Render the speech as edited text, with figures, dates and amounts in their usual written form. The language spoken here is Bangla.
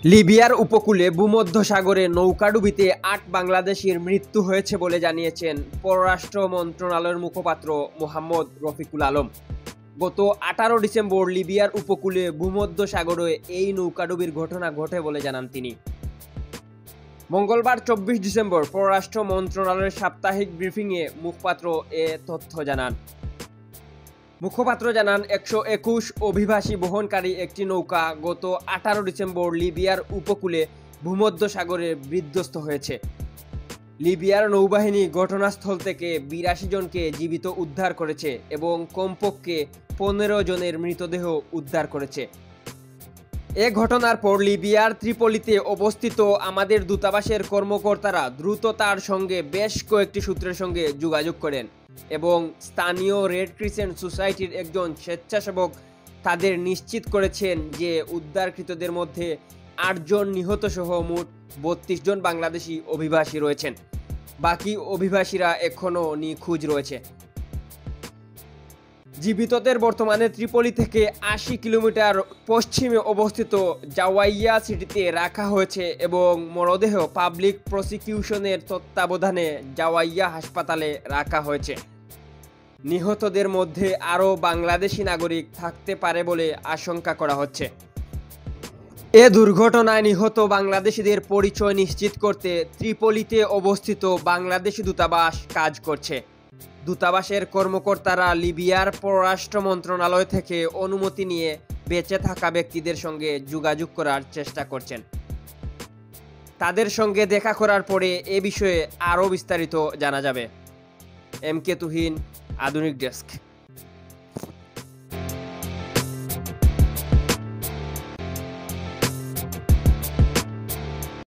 লিবিয়ার উপকূলে ভূমধ্যসাগরে নৌকাডুবিতে ৮ বাংলাদেশির মৃত্যু হয়েছে বলে জানিয়েছেন পররাষ্ট্র মন্ত্রণালয়ের মুখপাত্র মোহাম্মদ রফিকুল আলম। গত ১৮ ডিসেম্বর লিবিয়ার উপকূলে ভূমধ্যসাগরে এই নৌকাডুবির ঘটনা ঘটে বলে জানান তিনি। মঙ্গলবার ২৪ ডিসেম্বর পররাষ্ট্র মন্ত্রণালয়ের সাপ্তাহিক ব্রিফিংয়ে মুখপাত্র এ তথ্য জানান। মুখপাত্র জানান ১২১ অভিবাসী বহনকারী একটি নৌকা গত ১৮ ডিসেম্বর লিবিয়ার উপকূলে ভূমধ্যসাগরে বিধ্বস্ত হয়েছে। লিবিয়ার নৌবাহিনী ঘটনাস্থল থেকে ৮২ জনকে জীবিত উদ্ধার করেছে এবং কমপক্ষে ১৫ জনের মৃতদেহ উদ্ধার করেছে। এ ঘটনার পর লিবিয়ার ত্রিপলিতে অবস্থিত আমাদের দূতাবাসের কর্মকর্তারা দ্রুত তার সঙ্গে বেশ কয়েকটি সূত্রের সঙ্গে যোগাযোগ করেন এবং স্থানীয় রেড ক্রিসেন্ট সোসাইটির একজন স্বেচ্ছাসেবক তাদের নিশ্চিত করেছেন যে উদ্ধারকৃতদের মধ্যে ৮ জন নিহত সহ মোট ৩২ জন বাংলাদেশি অভিবাসী রয়েছেন। বাকি অভিবাসীরা এখনও নিখোঁজ রয়েছে। জীবিতদের বর্তমানে ত্রিপলি থেকে ৮০ কিলোমিটার পশ্চিমে অবস্থিত জাওয়াইয়া সিটিতে রাখা হয়েছে এবং মরদেহ পাবলিক প্রসিকিউশনের তত্ত্বাবধানে জাওয়াইয়া হাসপাতালে রাখা হয়েছে। নিহতদের মধ্যে আরও বাংলাদেশি নাগরিক থাকতে পারে বলে আশঙ্কা করা হচ্ছে। এ দুর্ঘটনায় নিহত বাংলাদেশিদের পরিচয় নিশ্চিত করতে ত্রিপলিতে অবস্থিত বাংলাদেশি দূতাবাস কাজ করছে। দূতাবাসের কর্মকর্তারা লিবিয়ার পররাষ্ট্র মন্ত্রণালয় থেকে অনুমতি নিয়ে বেঁচে থাকা ব্যক্তিদের সঙ্গে যোগাযোগ করার চেষ্টা করছেন। তাদের সঙ্গে দেখা করার পরে এ বিষয়ে আরও বিস্তারিত জানা যাবে। এম কে তুহিন, আধুনিক ডেস্ক।